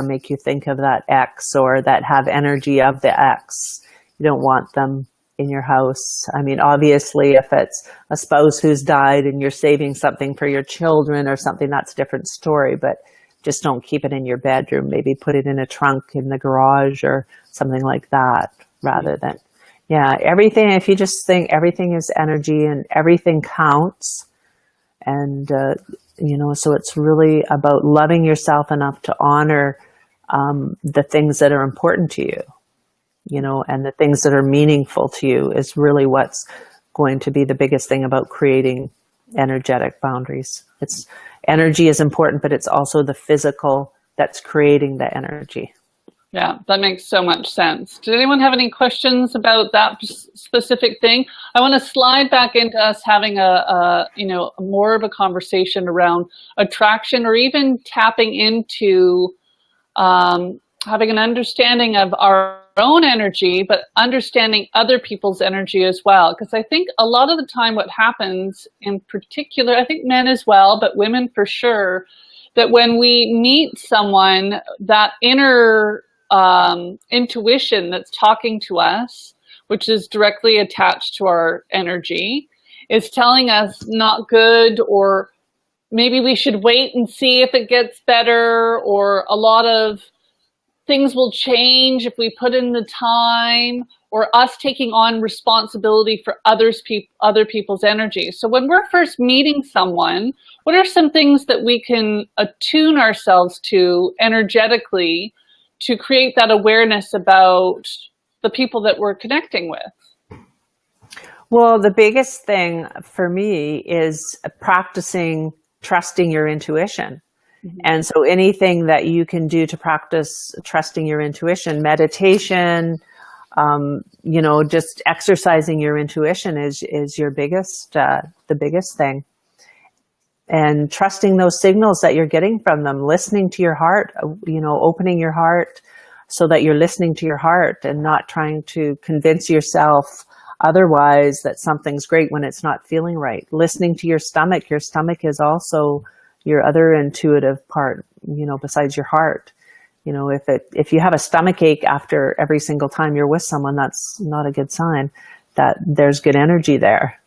make you think of that ex or that have energy of the ex. You don't want them in your house. I mean, obviously, if it's a spouse who's died and you're saving something for your children or something, that's a different story, but just don't keep it in your bedroom. Maybe put it in a trunk in the garage or something like that rather than, yeah, everything. If you just think everything is energy and everything counts, and you know, so it's really about loving yourself enough to honor the things that are important to you, you know, and the things that are meaningful to you is really what's going to be the biggest thing about creating energetic boundaries. It's energy is important, but it's also the physical that's creating the energy. Yeah, that makes so much sense. Did anyone have any questions about that specific thing? I want to slide back into us having you know, more of a conversation around attraction, or even tapping into having an understanding of our own energy, but understanding other people's energy as well. Because I think a lot of the time what happens, in particular, I think men as well, but women for sure, that when we meet someone, that inner intuition that's talking to us, which is directly attached to our energy, is telling us not good, or maybe we should wait and see if it gets better, or a lot of things will change if we put in the time, or us taking on responsibility for other people's energy. So when we're first meeting someone, what are some things that we can attune ourselves to energetically to create that awareness about the people that we're connecting with? Well, the biggest thing for me is practicing trusting your intuition. Mm-hmm. And so anything that you can do to practice trusting your intuition, meditation, you know, just exercising your intuition is your biggest, the biggest thing. And trusting those signals that you're getting from them, listening to your heart, you know, opening your heart so that you're listening to your heart and not trying to convince yourself otherwise that something's great when it's not feeling right. Listening to your stomach. Your stomach is also your other intuitive part, you know, besides your heart. You know, if you have a stomach ache after every single time you're with someone, that's not a good sign that there's good energy there.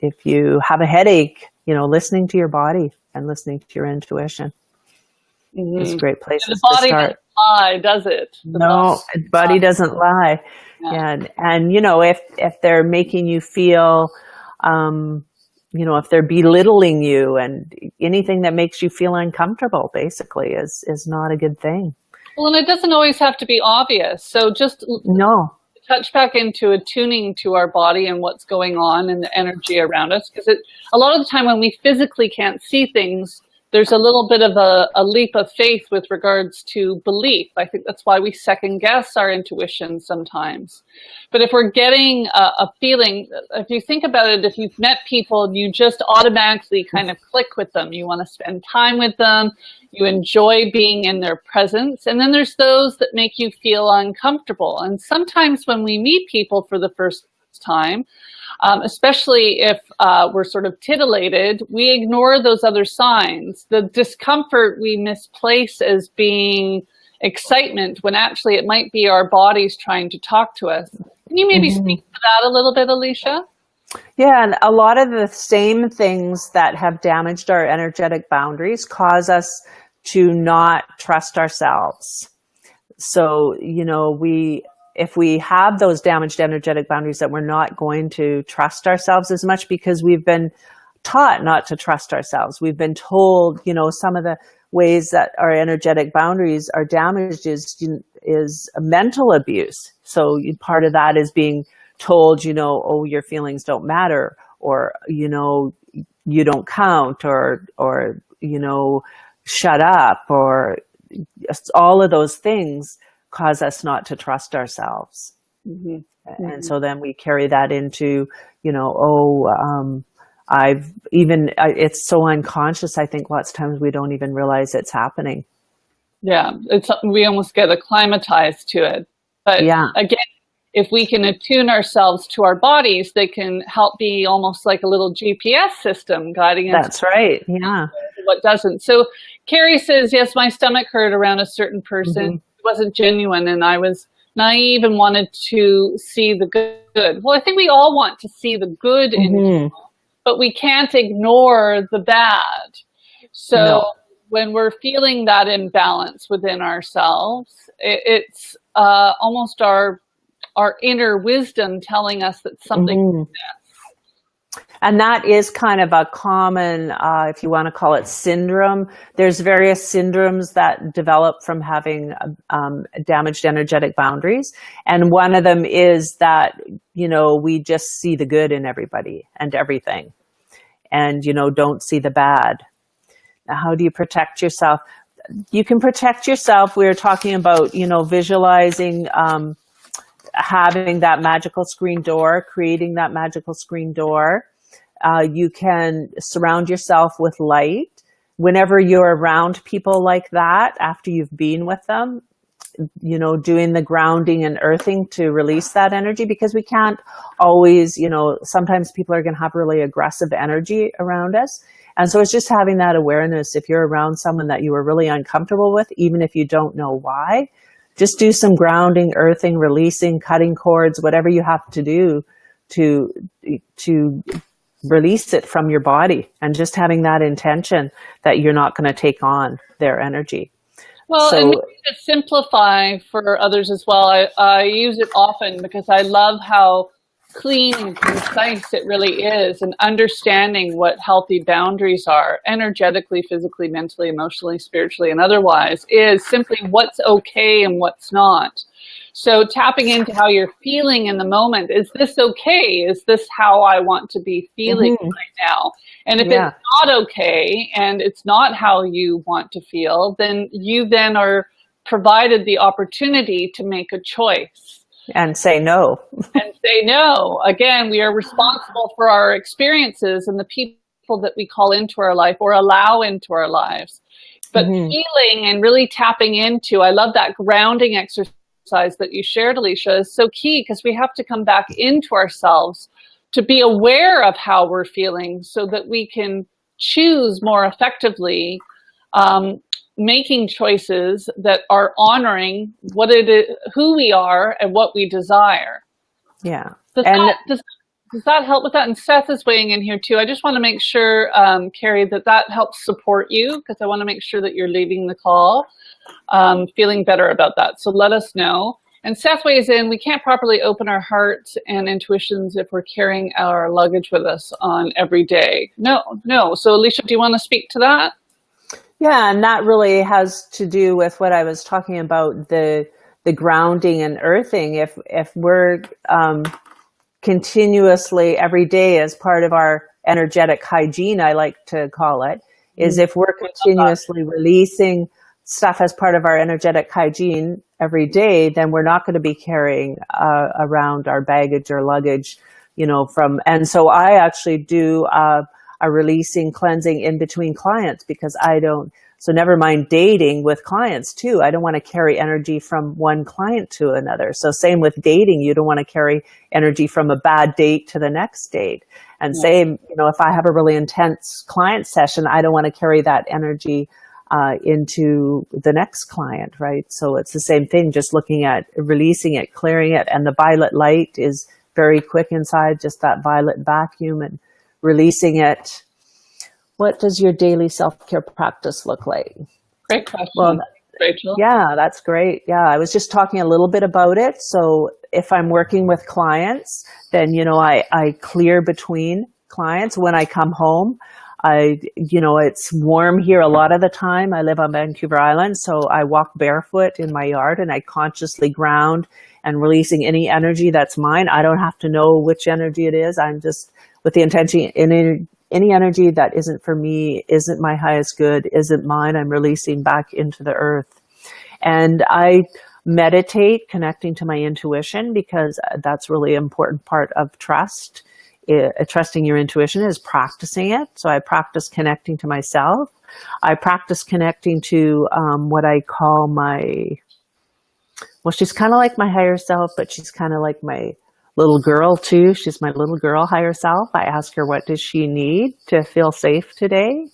If you have a headache, you know, listening to your body and listening to your intuition is a great place to start. The body doesn't lie, does it? No, the body doesn't lie. Yeah. And you know, if they're making you feel, you know, if they're belittling you, and anything that makes you feel uncomfortable, basically, is not a good thing. Well, and it doesn't always have to be obvious. So just touch back into attuning to our body and what's going on and the energy around us. Because a lot of the time when we physically can't see things, there's a little bit of a leap of faith with regards to belief. I think that's why we second guess our intuition sometimes. But if we're getting a feeling, if you think about it, if you've met people and you just automatically kind of click with them, you want to spend time with them, you enjoy being in their presence. And then there's those that make you feel uncomfortable. And sometimes when we meet people for the first time, especially if we're sort of titillated, we ignore those other signs. The discomfort we misplace as being excitement when actually it might be our bodies trying to talk to us. Can you maybe speak to that a little bit, Alicia? Yeah, and a lot of the same things that have damaged our energetic boundaries cause us to not trust ourselves. So, if we have those damaged energetic boundaries, that we're not going to trust ourselves as much because we've been taught not to trust ourselves. We've been told, some of the ways that our energetic boundaries are damaged is mental abuse. So part of that is being told, oh, your feelings don't matter, or, you don't count, or, shut up, or all of those things cause us not to trust ourselves. And so then we carry that into, it's so unconscious. I think lots of times we don't even realize it's happening. Yeah, we almost get acclimatized to it. But again, if we can attune ourselves to our bodies, they can help be almost like a little GPS system guiding us. That's right. Yeah. What doesn't. So Carrie says, yes, my stomach hurt around a certain person. It wasn't genuine, and I was naive and wanted to see the good. Well, I think we all want to see the good in people, but we can't ignore the bad. So when we're feeling that imbalance within ourselves, it's almost our inner wisdom telling us that something and that is kind of a common, if you want to call it, syndrome. There's various syndromes that develop from having damaged energetic boundaries. And one of them is that, we just see the good in everybody and everything, and, don't see the bad. Now, how do you protect yourself? You can protect yourself. We were talking about, visualizing, having that magical screen door, creating that magical screen door. You can surround yourself with light. Whenever you're around people like that, after you've been with them, doing the grounding and earthing to release that energy, because we can't always, sometimes people are going to have really aggressive energy around us. And so it's just having that awareness. If you're around someone that you are really uncomfortable with, even if you don't know why, just do some grounding, earthing, releasing, cutting cords, whatever you have to do to release it from your body, and just having that intention that you're not going to take on their energy. Well, and maybe to simplify for others as well, I use it often because I love how clean and concise it really is, and understanding what healthy boundaries are energetically, physically, mentally, emotionally, spiritually, and otherwise is simply what's okay and what's not. So tapping into how you're feeling in the moment. Is this okay? Is this how I want to be feeling right now? And if it's not okay and it's not how you want to feel, then you then are provided the opportunity to make a choice. And say no. And say no. Again, we are responsible for our experiences and the people that we call into our life or allow into our lives. But feeling and really tapping into, I love that grounding exercise that you shared, Alicia, is so key, because we have to come back into ourselves to be aware of how we're feeling so that we can choose more effectively, making choices that are honoring what it is, who we are and what we desire. Yeah. Does that help with that? And Seth is weighing in here too. I just want to make sure, Carrie, that helps support you, because I want to make sure that you're leaving the call feeling better about that. So let us know. And Seth weighs in, we can't properly open our hearts and intuitions if we're carrying our luggage with us on every day. No. So Alicia, do you want to speak to that? Yeah, and that really has to do with what I was talking about, the grounding and earthing. If we're continuously every day as part of our energetic hygiene, I like to call it, is if we're continuously releasing stuff as part of our energetic hygiene every day, then we're not going to be carrying around our baggage or luggage, and so I actually do a releasing cleansing in between clients, because so never mind dating with clients too. I don't want to carry energy from one client to another. So same with dating, you don't want to carry energy from a bad date to the next date. And same, if I have a really intense client session, I don't want to carry that energy into the next client, right? So it's the same thing, just looking at releasing it, clearing it. And the violet light is very quick inside, just that violet vacuum, and releasing it. What does your daily self-care practice look like? Great question, well, Rachel. Yeah, that's great. Yeah, I was just talking a little bit about it. So if I'm working with clients, then, I clear between clients. When I come home, it's warm here a lot of the time. I live on Vancouver Island, so I walk barefoot in my yard, and I consciously ground and releasing any energy that's mine. I don't have to know which energy it is. I'm just with the intention, any energy that isn't for me, isn't my highest good, isn't mine, I'm releasing back into the earth. And I meditate, connecting to my intuition, because that's really an important part of trust. Trusting your intuition is practicing it. So I practice connecting to myself. I practice connecting to what I call she's kind of like my higher self, but she's kind of like my little girl too. She's my little girl higher self. I ask her, what does she need to feel safe today?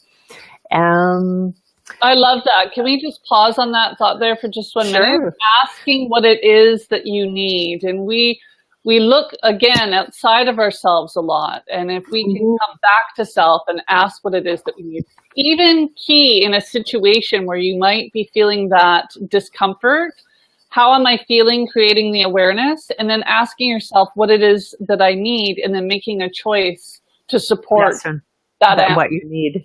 I love that. Can we just pause on that thought there for just 1 minute? Sure. Asking what it is that you need. And we look, again, outside of ourselves a lot. And if we can come back to self and ask what it is that we need, even key in a situation where you might be feeling that discomfort, how am I feeling, creating the awareness, and then asking yourself what it is that I need, and then making a choice to support what you need.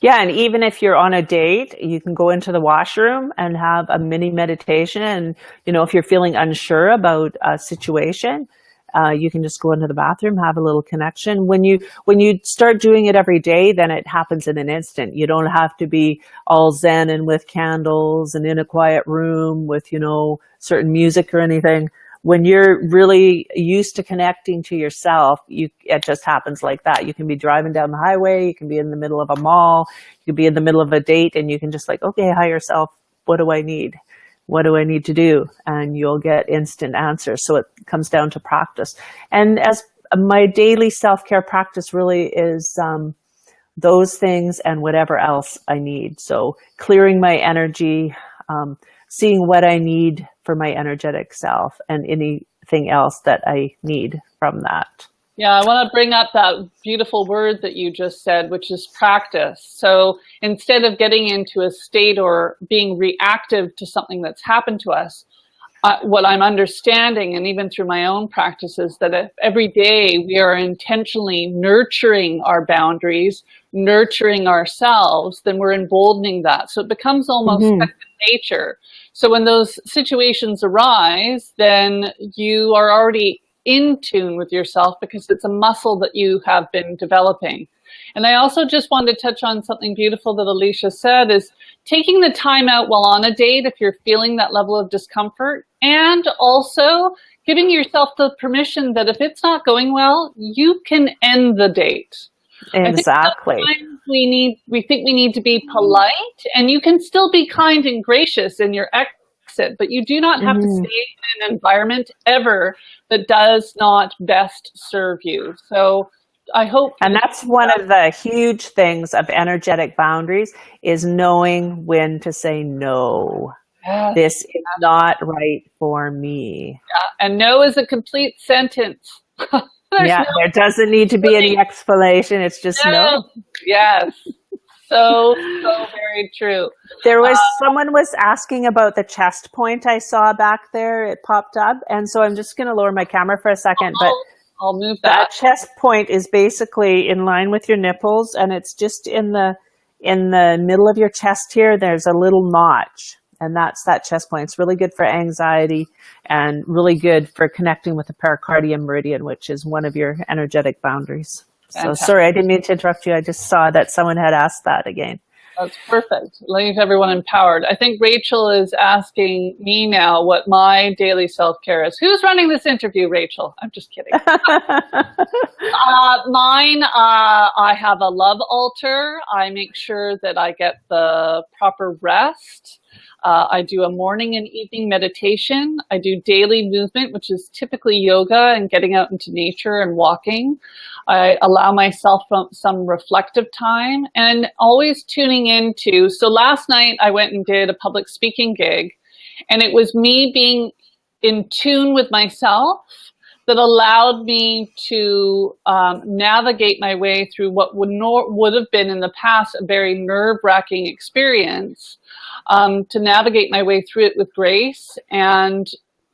Yeah, and even if you're on a date, you can go into the washroom and have a mini meditation. And, if you're feeling unsure about a situation, you can just go into the bathroom, have a little connection. When you start doing it every day, then it happens in an instant. You don't have to be all zen and with candles and in a quiet room with, certain music or anything. When you're really used to connecting to yourself, it just happens like that. You can be driving down the highway, you can be in the middle of a mall, you can be in the middle of a date, and you can just okay, higher self, what do I need? What do I need to do? And you'll get instant answers. So it comes down to practice. And as my daily self-care practice really is those things and whatever else I need. So clearing my energy, seeing what I need for my energetic self, and anything else that I need from that. Yeah, I want to bring up that beautiful word that you just said, which is practice. So instead of getting into a state or being reactive to something that's happened to us, what I'm understanding, and even through my own practices, that if every day we are intentionally nurturing our boundaries, nurturing ourselves, then we're emboldening that. So it becomes almost second nature. So when those situations arise, then you are already in tune with yourself, because it's a muscle that you have been developing. And I also just wanted to touch on something beautiful that Alicia said, is taking the time out while on a date if you're feeling that level of discomfort, and also giving yourself the permission that if it's not going well, you can end the date. Exactly. We think we need to be polite, and you can still be kind and gracious in your exit, but you do not have to stay in an environment ever that does not best serve you. So I hope. And that's one of the huge things of energetic boundaries, is knowing when to say no. Yes. This is not right for me. Yeah. And no is a complete sentence. There doesn't need to be any explanation. It's just no. Yes. So very true. There was someone was asking about the chest point I saw back there. It popped up. And so I'm just going to lower my camera for a second. But I'll move that. Chest point is basically in line with your nipples, and it's just in the middle of your chest here. There's a little notch, and that's that chest point. It's really good for anxiety and really good for connecting with the pericardium meridian, which is one of your energetic boundaries. Fantastic. So sorry, I didn't mean to interrupt you. I just saw that someone had asked that again. That's perfect. Leave everyone empowered. I think Rachel is asking me now what my daily self-care is. Who's running this interview, Rachel? I'm just kidding. Mine, I have a love altar. I make sure that I get the proper rest. I do a morning and evening meditation. I do daily movement, which is typically yoga and getting out into nature and walking. I allow myself some reflective time and always tuning into. So last night I went and did a public speaking gig, and it was me being in tune with myself that allowed me to navigate my way through what would have been in the past a very nerve-wracking experience, to navigate my way through it with grace and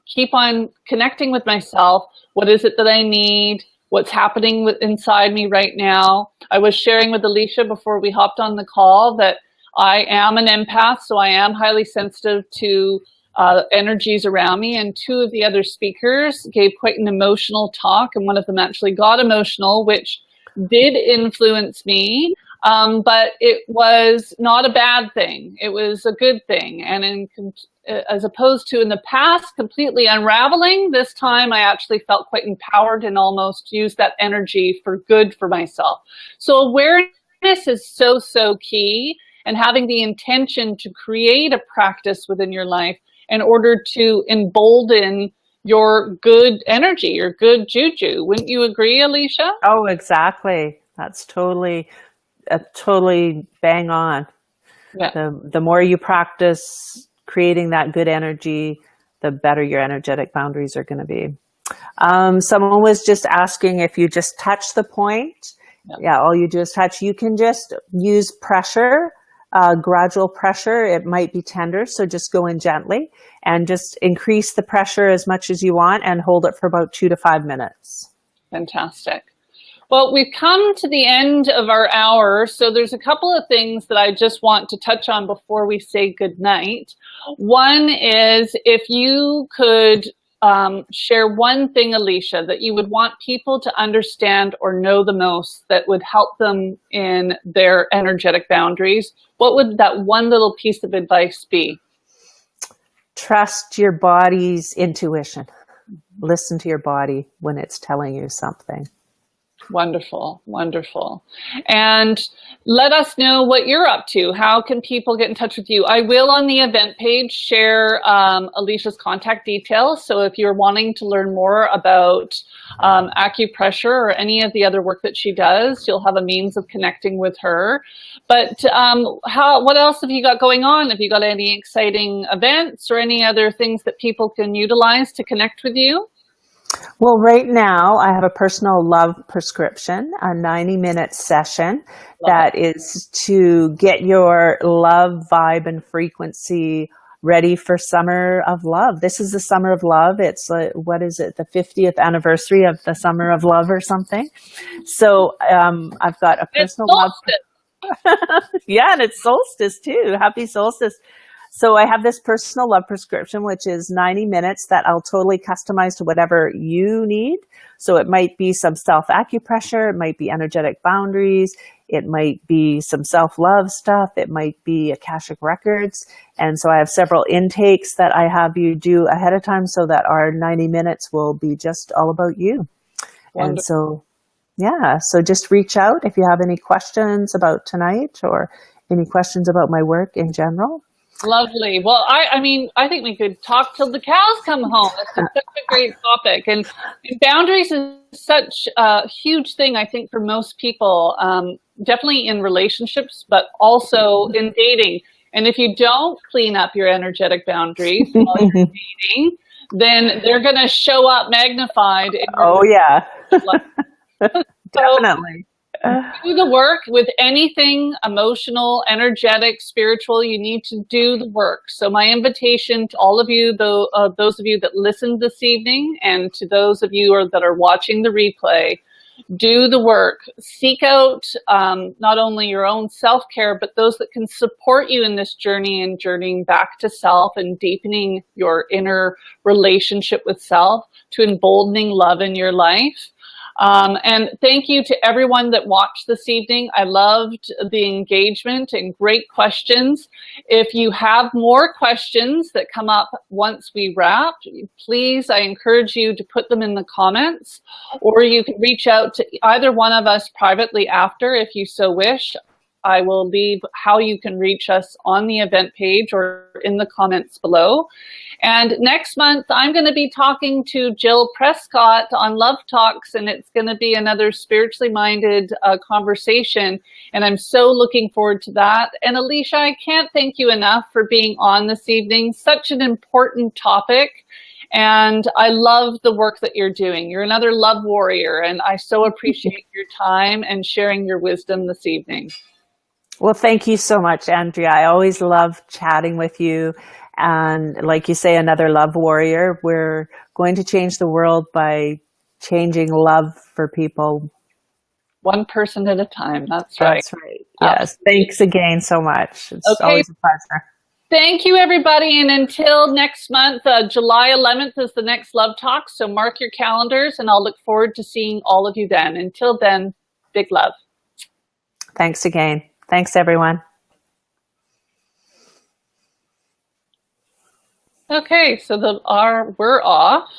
keep on connecting with myself. What is it that I need? What's happening inside me right now? I was sharing with Alicia before we hopped on the call that I am an empath, so I am highly sensitive to energies around me, and two of the other speakers gave quite an emotional talk, and one of them actually got emotional, which did influence me, but it was not a bad thing. It was a good thing, and as opposed to in the past completely unraveling, this time I actually felt quite empowered and almost used that energy for good for myself. So awareness is so key, and having the intention to create a practice within your life in order to embolden your good energy, your good juju. Wouldn't you agree, Alicia? Oh, exactly. That's totally bang on. Yeah. The more you practice creating that good energy, the better your energetic boundaries are going to be. Someone was just asking if you just touch the point. Yeah, all you do is touch. You can just use pressure. Gradual pressure. It might be tender, so just go in gently and just increase the pressure as much as you want and hold it for about 2 to 5 minutes. Fantastic. Well, we've come to the end of our hour, so there's a couple of things that I just want to touch on before we say good night. One is if you could share one thing, Alicia, that you would want people to understand or know the most that would help them in their energetic boundaries. What would that one little piece of advice be? Trust your body's intuition. Listen to your body when it's telling you something. Wonderful, wonderful. And let us know what you're up to. How can people get in touch with you? I will on the event page share Alicia's contact details. So if you're wanting to learn more about acupressure or any of the other work that she does, you'll have a means of connecting with her. But what else have you got going on? Have you got any exciting events or any other things that people can utilize to connect with you? Well, right now I have a personal love prescription, a 90-minute session that is to get your love vibe and frequency ready for Summer of Love. This is the Summer of Love. It's what is it? The 50th anniversary of the Summer of Love or something. So I've got a personal love. Yeah, and it's solstice too. Happy solstice. So I have this personal love prescription, which is 90 minutes that I'll totally customize to whatever you need. So it might be some self-acupressure, it might be energetic boundaries, it might be some self-love stuff, it might be Akashic Records. And so I have several intakes that I have you do ahead of time so that our 90 minutes will be just all about you. Wonderful. And so, yeah, so just reach out if you have any questions about tonight or any questions about my work in general. Lovely. Well, I mean, I think we could talk till the cows come home. It's such a great topic. And boundaries is such a huge thing, I think, for most people, definitely in relationships, but also in dating. And if you don't clean up your energetic boundaries while you're dating, then they're going to show up magnified. Oh, yeah. Definitely. Do the work with anything emotional, energetic, spiritual. You need to do the work. So my invitation to all of you, those of you that listened this evening, and to those of you that are watching the replay, do the work. Seek out not only your own self-care, but those that can support you in this journey and journeying back to self and deepening your inner relationship with self, to emboldening love in your life. And thank you to everyone that watched this evening. I loved the engagement and great questions. If you have more questions that come up once we wrap, please, I encourage you to put them in the comments, or you can reach out to either one of us privately after if you so wish. I will leave how you can reach us on the event page or in the comments below. And next month, I'm going to be talking to Jill Prescott on Love Talks, and it's going to be another spiritually minded conversation. And I'm so looking forward to that. And Alicia, I can't thank you enough for being on this evening. Such an important topic. And I love the work that you're doing. You're another love warrior, and I so appreciate your time and sharing your wisdom this evening. Well, thank you so much, Andrea. I always love chatting with you. And like you say, another love warrior. We're going to change the world by changing love for people. One person at a time. That's right. That's right. Yes. Absolutely. Thanks again so much. It's always a pleasure. Thank you, everybody. And until next month, July 11th is the next Love Talk. So mark your calendars, and I'll look forward to seeing all of you then. Until then, big love. Thanks again. Thanks, everyone. Okay, so we're off.